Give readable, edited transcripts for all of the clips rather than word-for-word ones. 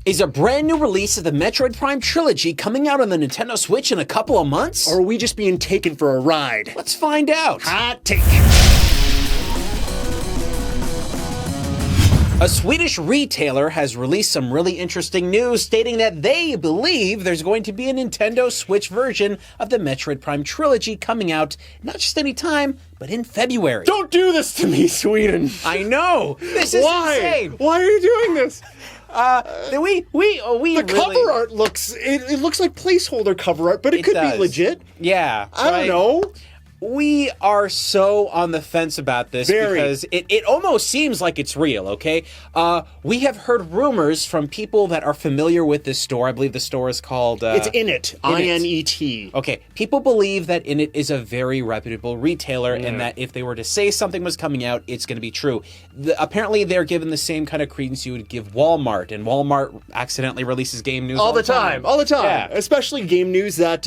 Is a brand new release of the Metroid Prime Trilogy coming out on the Nintendo Switch in a couple of months? Or are we just being taken for a ride? Let's find out. Hot take. A Swedish retailer has released some really interesting news stating that they believe there's going to be a Nintendo Switch version of the Metroid Prime Trilogy coming out not just any time, but in February. Don't do this to me, Sweden. I know. This is insane. Why are you doing this? The really, cover art looks like placeholder cover art, but it could be legit. Yeah. I don't know. We are so on the fence about this because it almost seems like it's real, okay? We have heard rumors from people that are familiar with this store. I believe the store is called... it's Inet. I-N-E-T. Okay. People believe that Inet is a very reputable retailer and that if they were to say something was coming out, it's going to be true. Apparently, they're given the same kind of credence you would give Walmart, and Walmart accidentally releases game news all the time. All the time. Yeah. Especially game news that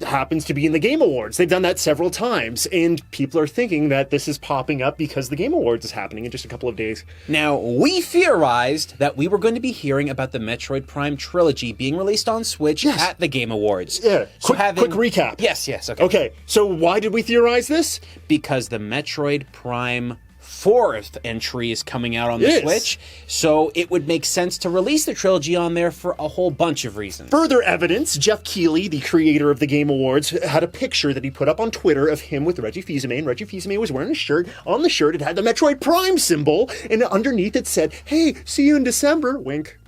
happens to be in the Game Awards. They've done that several times, and people are thinking that this is popping up because the Game Awards is happening in just a couple of days. Now, we theorized that we were going to be hearing about the Metroid Prime Trilogy being released on Switch at the Game Awards. Yeah, so quick recap. Yes, okay. Okay, so why did we theorize this? Because the Metroid Prime 4th entry is coming out on the Switch, so it would make sense to release the trilogy on there for a whole bunch of reasons. Further evidence, Jeff Keighley, the creator of the Game Awards, had a picture that he put up on Twitter of him with Reggie Fils-Aimé, and Reggie Fils-Aimé was wearing a shirt. On the shirt, it had the Metroid Prime symbol, and underneath it said, "Hey, see you in December," wink.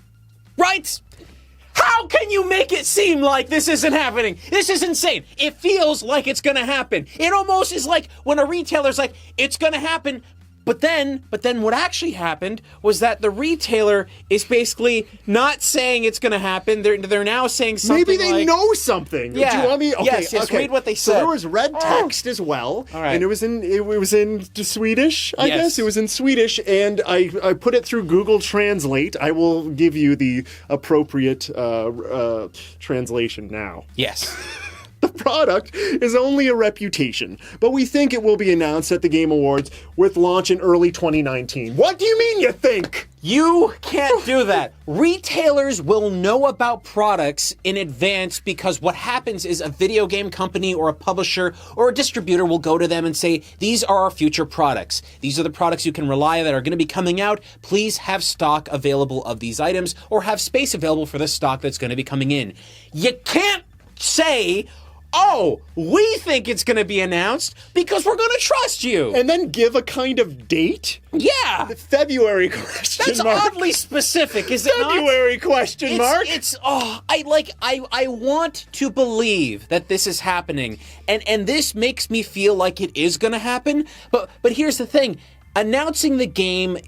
Right? How can you make it seem like this isn't happening? This is insane. It feels like it's gonna happen. It almost is like when a retailer's like, it's gonna happen, But then what actually happened was that the retailer is basically not saying it's going to happen. They're now saying something Maybe they know something. Yeah. Do you want me? Okay, Yes, read what they said. So there was red text as well. All right. And it was in Swedish, I guess. It was in Swedish, and I put it through Google Translate. I will give you the appropriate translation now. Yes. The product is only a reputation, but we think it will be announced at the Game Awards with launch in early 2019. What do you mean you think? You can't do that. Retailers will know about products in advance because what happens is a video game company or a publisher or a distributor will go to them and say, these are our future products. These are the products you can rely on that are going to be coming out. Please have stock available of these items or have space available for the stock that's going to be coming in. You can't say, oh, we think it's going to be announced because we're going to trust you. And then give a kind of date? Yeah. February question That's mark. That's oddly specific, is it not? February question mark. I want to believe that this is happening. And this makes me feel like it is going to happen. But here's the thing. Announcing the game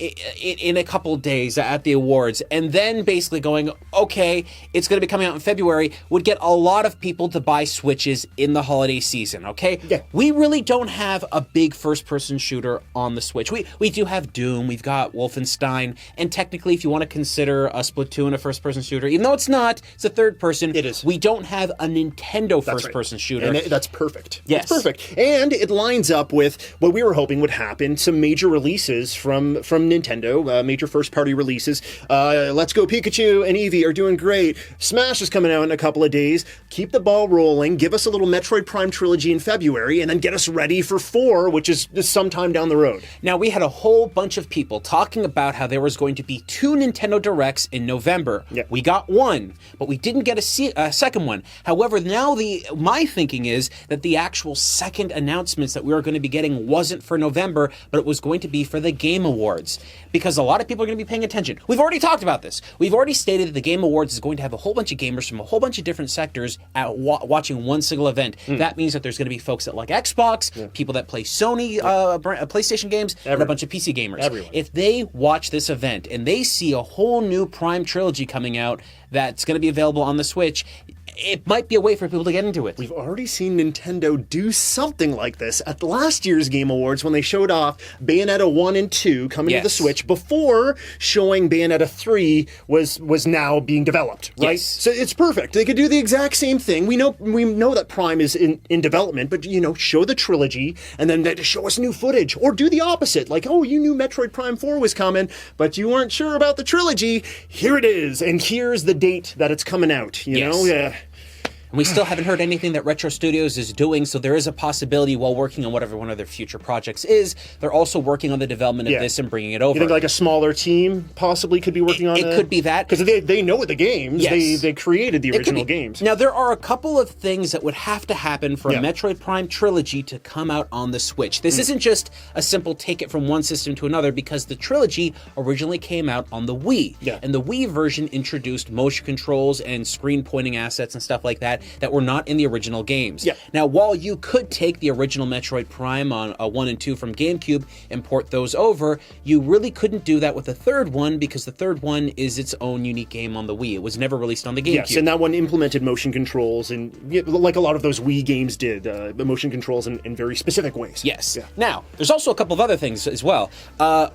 in a couple days at the awards and then basically going, okay, it's going to be coming out in February would get a lot of people to buy Switches in the holiday season, okay? Yeah. We really don't have a big first-person shooter on the Switch. We do have Doom, we've got Wolfenstein, and technically if you want to consider a Splatoon a first-person shooter, even though it's not, it's a third-person. It is. We don't have a Nintendo first-person shooter. And that's perfect. Yes. It's perfect. And it lines up with what we were hoping would happen, some major releases from Nintendo, major first-party releases. Let's Go Pikachu and Eevee are doing great. Smash is coming out in a couple of days. Keep the ball rolling. Give us a little Metroid Prime Trilogy in February, and then get us ready for 4, which is sometime down the road. Now, we had a whole bunch of people talking about how there was going to be 2 Nintendo Directs in November. Yep. We got one, but we didn't get a second one. However, now my thinking is that the actual second announcements that we were going to be getting wasn't for November, but it was going to be for the Game Awards, because a lot of people are going to be paying attention. We've already talked about this. We've already stated that the Game Awards is going to have a whole bunch of gamers from a whole bunch of different sectors watching one single event. That means that there's going to be folks that like Xbox, people that play Sony PlayStation games, and a bunch of PC gamers. Everyone. If they watch this event and they see a whole new Prime Trilogy coming out that's going to be available on the Switch, it might be a way for people to get into it. We've already seen Nintendo do something like this at last year's Game Awards when they showed off Bayonetta 1 and 2 coming to the Switch before showing Bayonetta 3 was now being developed, right? Yes. So it's perfect. They could do the exact same thing. We know that Prime is in development, but show the trilogy and then they show us new footage, or do the opposite. Like, oh, you knew Metroid Prime 4 was coming, but you weren't sure about the trilogy. Here it is, and here's the date that it's coming out, you know? Yeah. And we still haven't heard anything that Retro Studios is doing, so there is a possibility while working on whatever one of their future projects is, they're also working on the development of this and bringing it over. You think like a smaller team possibly could be working on it? It could be that. Because they know the games. Yes. They created the original games. Now, there are a couple of things that would have to happen for a Metroid Prime Trilogy to come out on the Switch. This isn't just a simple take it from one system to another, because the trilogy originally came out on the Wii. Yeah. And the Wii version introduced motion controls and screen pointing assets and stuff like that were not in the original games. Yeah. Now, while you could take the original Metroid Prime on 1 and 2 from GameCube and port those over, you really couldn't do that with the third one, because the third one is its own unique game on the Wii. It was never released on the GameCube. Yes, and that one implemented motion controls, and like a lot of those Wii games did, motion controls in very specific ways. Yes. Yeah. Now, there's also a couple of other things as well.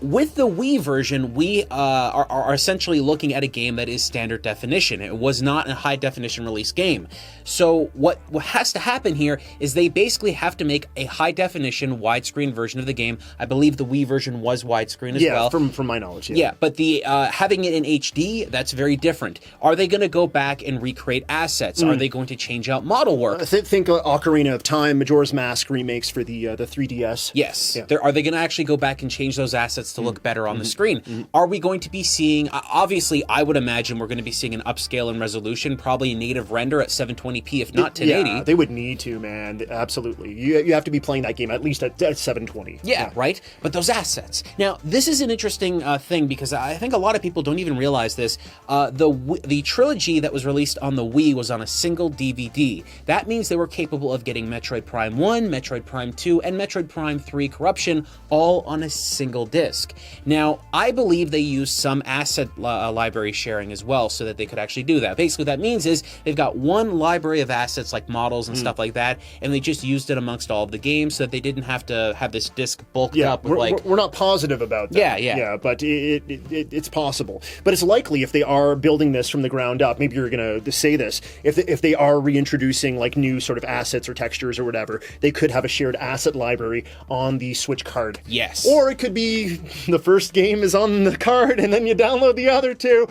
With the Wii version, we are essentially looking at a game that is standard definition. It was not a high definition release game. So what has to happen here is they basically have to make a high definition widescreen version of the game. I believe the Wii version was widescreen as well. Yeah, from my knowledge. Yeah, but the having it in HD, that's very different. Are they going to go back and recreate assets? Are they going to change out model work? Think Ocarina of Time, Majora's Mask remakes for the 3DS. Yes. Yeah. Are they going to actually go back and change those assets to look better on the screen? Are we going to be seeing, obviously, I would imagine we're going to be seeing an upscale in resolution, probably native render at 720p, if not 1080. Yeah, they would need to, man. Absolutely. You have to be playing that game at least at 720. Yeah, right? But those assets. Now, this is an interesting thing, because I think a lot of people don't even realize this. The trilogy that was released on the Wii was on a single DVD. That means they were capable of getting Metroid Prime 1, Metroid Prime 2, and Metroid Prime 3 Corruption all on a single disc. Now, I believe they used some asset library sharing as well so that they could actually do that. Basically, what that means is they've got one library of assets like models and stuff like that, and they just used it amongst all of the games so that they didn't have to have this disc bulked up with we're not positive about that. Yeah, but it's possible. But it's likely if they are building this from the ground up, maybe you're going to say this, if they are reintroducing like new sort of assets or textures or whatever, they could have a shared asset library on the Switch card. Yes. Or it could be the first game is on the card and then you download the other two.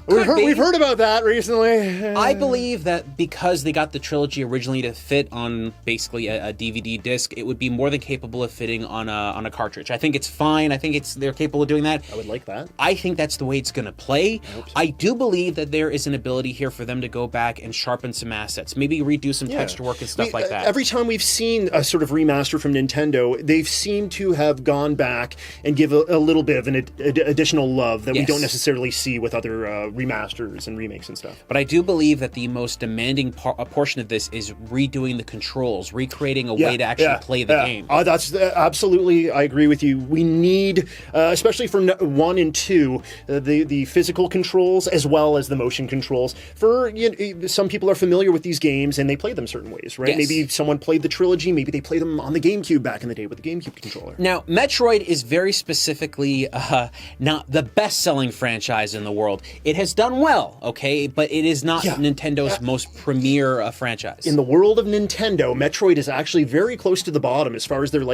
We've heard about that recently. I believe that because they got the trilogy originally to fit on basically a DVD disc, it would be more than capable of fitting on a cartridge. I think it's fine. I think they're capable of doing that. I would like that. I think that's the way it's going to play. I do believe that there is an ability here for them to go back and sharpen some assets, maybe redo some texture work and stuff like that. Every time we've seen a sort of remaster from Nintendo, they've seemed to have gone back and give a little bit of an additional love that we don't necessarily see with other remasters and remakes and stuff. But I do believe that the most demanding portion of this is redoing the controls, recreating a way to actually play the game. That's absolutely, I agree with you. We need, especially for 1 and 2, the physical controls as well as the motion controls. For some people are familiar with these games and they play them certain ways, right? Yes. Maybe someone played the trilogy, maybe they played them on the GameCube back in the day with the GameCube controller. Now, Metroid is very specifically not the best-selling franchise in the world. It has done well, okay, but it is not Nintendo's most premier franchise. In the world of Nintendo, Metroid is actually very close to the bottom as far as their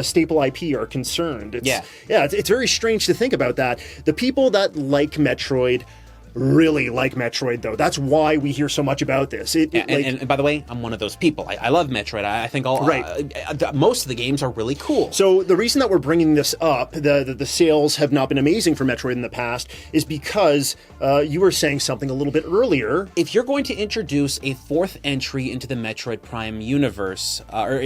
staple IP are concerned. It's very strange to think about that. The people that like Metroid really like Metroid, though. That's why we hear so much about this. And by the way, I'm one of those people. I love Metroid. I think most of the games are really cool. So the reason that we're bringing this up, the sales have not been amazing for Metroid in the past, is because you were saying something a little bit earlier. If you're going to introduce a fourth entry into the Metroid Prime universe, or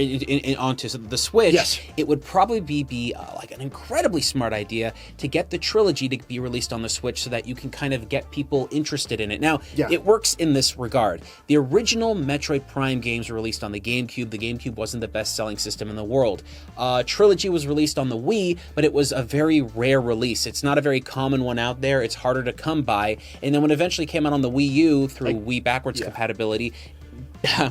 onto the Switch, it would probably be like an incredibly smart idea to get the trilogy to be released on the Switch so that you can kind of get people people interested in it. Now, Yeah. it works in this regard. The original Metroid Prime games were released on the GameCube. The GameCube wasn't the best-selling system in the world. Trilogy was released on the Wii, but it was a very rare release. It's not a very common one out there. It's harder to come by. And then when it eventually came out on the Wii U through Wii backwards compatibility,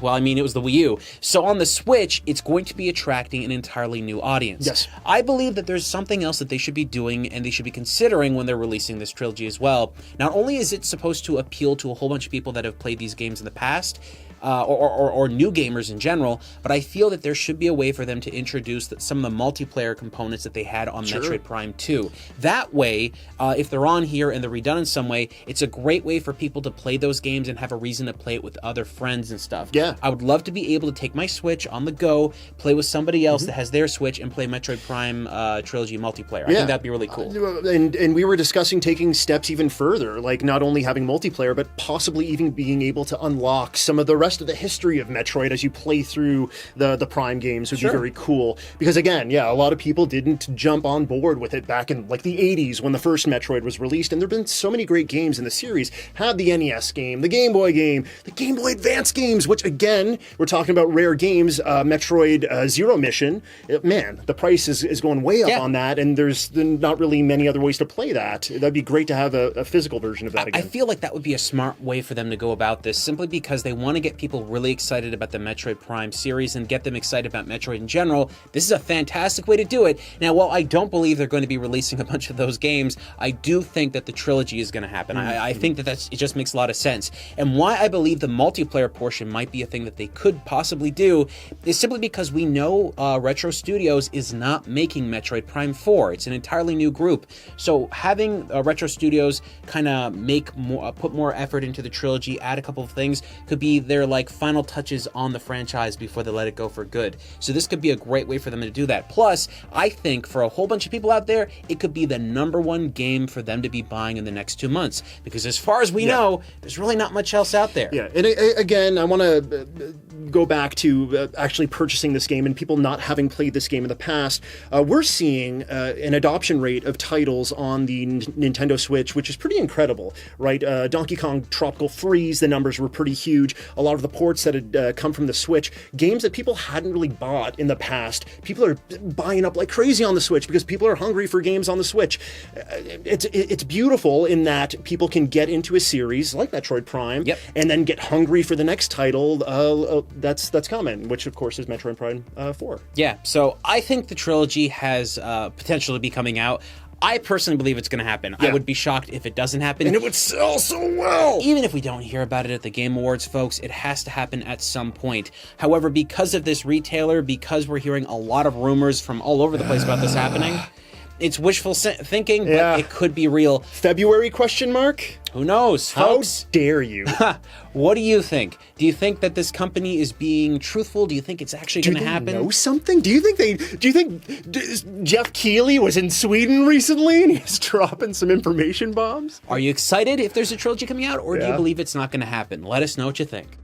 well, I mean, it was the Wii U. So on the Switch, it's going to be attracting an entirely new audience. Yes. I believe that there's something else that they should be doing and they should be considering when they're releasing this trilogy as well. Not only is it supposed to appeal to a whole bunch of people that have played these games in the past, or new gamers in general, but I feel that there should be a way for them to introduce some of the multiplayer components that they had on Metroid Prime 2. That way, if they're on here and they're redone in some way, it's a great way for people to play those games and have a reason to play it with other friends and stuff. Yeah. I would love to be able to take my Switch on the go, play with somebody else that has their Switch, and play Metroid Prime Trilogy multiplayer. I think that'd be really cool. And we were discussing taking steps even further, like not only having multiplayer, but possibly even being able to unlock some of the rest of the history of Metroid as you play through the Prime games would be very cool. Because again, a lot of people didn't jump on board with it back in like the 80s when the first Metroid was released, and there have been so many great games in the series. Had the NES game, the Game Boy game, the Game Boy Advance games, which again, we're talking about rare games, Metroid Zero Mission. Man, the price is going way up on that, and there's not really many other ways to play that. That'd be great to have a physical version of that again. I feel like that would be a smart way for them to go about this, simply because they want to get people really excited about the Metroid Prime series and get them excited about Metroid in general. This is a fantastic way to do it. Now, while I don't believe they're going to be releasing a bunch of those games, I do think that the trilogy is going to happen. I think that it just makes a lot of sense. And why I believe the multiplayer portion might be a thing that they could possibly do is simply because we know Retro Studios is not making Metroid Prime 4. It's an entirely new group. So having Retro Studios kind of put more effort into the trilogy, add a couple of things, could be their like final touches on the franchise before they let it go for good. So this could be a great way for them to do that. Plus, I think for a whole bunch of people out there, it could be the #1 game for them to be buying in the next 2 months. Because as far as we know, there's really not much else out there. Yeah, and again, I want to go back to actually purchasing this game and people not having played this game in the past. We're seeing an adoption rate of titles on the Nintendo Switch, which is pretty incredible, right? Donkey Kong Tropical Freeze, the numbers were pretty huge. A lot of the ports that had come from the Switch, games that people hadn't really bought in the past, people are buying up like crazy on the Switch because people are hungry for games on the Switch. It's beautiful in that people can get into a series like Metroid Prime and then get hungry for the next title that's coming, which of course is Metroid Prime 4. Yeah, so I think the trilogy has potential to be coming out. I personally believe it's going to happen. I would be shocked if it doesn't happen. And it would sell so well! Even if we don't hear about it at the Game Awards, folks, it has to happen at some point. However, because of this retailer, because we're hearing a lot of rumors from all over the place about this happening, it's wishful thinking, but it could be real. February question mark? Who knows, folks? How dare you? What do you think? Do you think that this company is being truthful? Do you think it's actually going to happen? Do they know something? Do you think Jeff Keighley was in Sweden recently and he's dropping some information bombs? Are you excited if there's a trilogy coming out, or do you believe it's not going to happen? Let us know what you think.